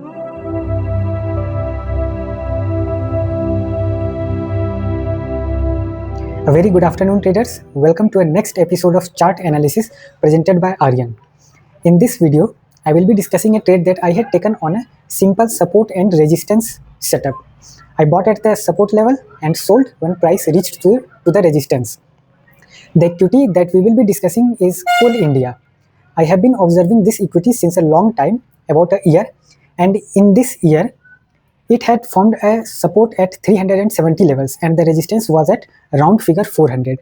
A very good afternoon, traders. Welcome to a next episode of chart analysis presented by Aryan. In this video, I will be discussing a trade that I had taken on a simple support and resistance setup. I bought at the support level and sold when price reached to the resistance. The equity that we will be discussing is Coal India. I have been observing this equity since a long time, about a year, and in this year, it had formed a support at 370 levels and the resistance was at round figure 400.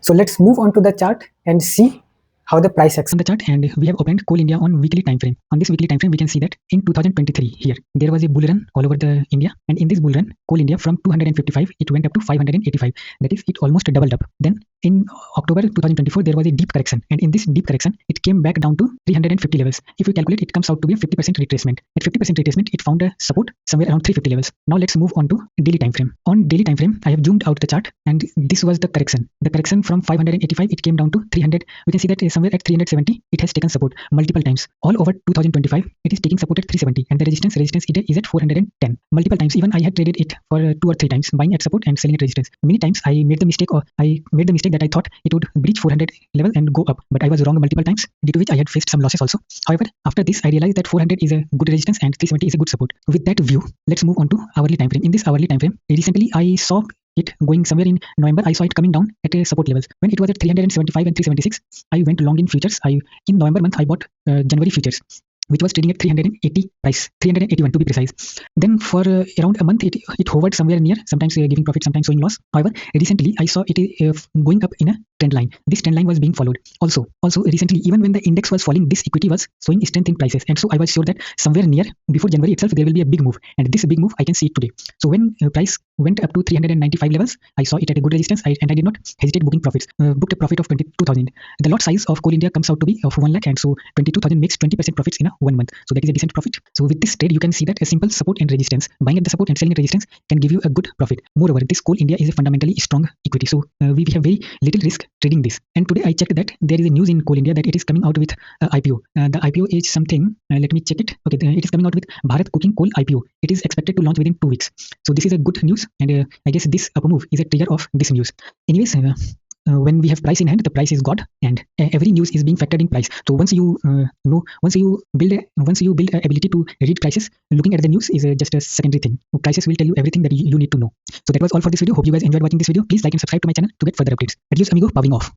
So let's move on to the chart and see how the price acts on the chart. And we have opened Coal India on weekly time frame. On this weekly time frame, we can see that in 2023 here there was a bull run all over the India, and in this bull run, Coal India from 255 it went up to 585. That is, it almost doubled up. Then in October 2024 there was a deep correction, and in this deep correction it came back down to 350 levels. If we calculate, it comes out to be a 50% retracement. At 50% retracement, it found a support somewhere around 350 levels. Now let's move on to daily time frame. On daily time frame, I have zoomed out the chart, and this was the correction. The correction from 585 it came down to 300. We can see that somewhere at 370 it has taken support multiple times. All over 2025 it is taking support at 370, and the resistance is at 410 multiple times. Even I had traded it for 2 or 3 times, buying at support and selling at resistance. Many times I made the mistake that I thought it would breach 400 level and go up, but I was wrong multiple times, due to which I had faced some losses also. However, after this I realized that 400 is a good resistance and 370 is a good support. With that view, let's move on to hourly time frame. In this hourly time frame, recently I saw it going somewhere in November. I saw it coming down at a support levels. When it was at 375 and 376, I went long in futures. In November month I bought January futures, which was trading at 380 price, 381 to be precise. Then for around a month, it hovered somewhere near, sometimes giving profit, sometimes showing loss. However, recently I saw it going up in a trend line. This trend line was being followed. Also recently, even when the index was falling, this equity was showing strength in prices, and so I was sure that somewhere near before January itself there will be a big move, and this big move I can see it today. So when price went up to 395 levels, I saw it at a good resistance, and I did not hesitate booking profits. Booked a profit of 22,000. The lot size of Coal India comes out to be of 1 lakh, and so 22,000 makes 20% profits in a 1 month. So that is a decent profit. So with this trade, you can see that a simple support and resistance, buying at the support and selling at resistance, can give you a good profit. Moreover, this Coal India is a fundamentally strong equity, so we have very little risk trading this. And today I checked that there is a news in Coal India that it is coming out with IPO. The IPO is something, let me check it. Okay, it is coming out with Bharat Coking Coal IPO. It is expected to launch within 2 weeks. So this is a good news, and I guess this up move is a trigger of this news. Anyways, when we have price in hand, the price is God, and every news is being factored in price. So once you build a ability to read prices, looking at the news is just a secondary thing. Prices will tell you everything that you need to know. So that was all for this video. Hope you guys enjoyed watching this video. Please like and subscribe to my channel to get further updates. Adios amigo, popping off.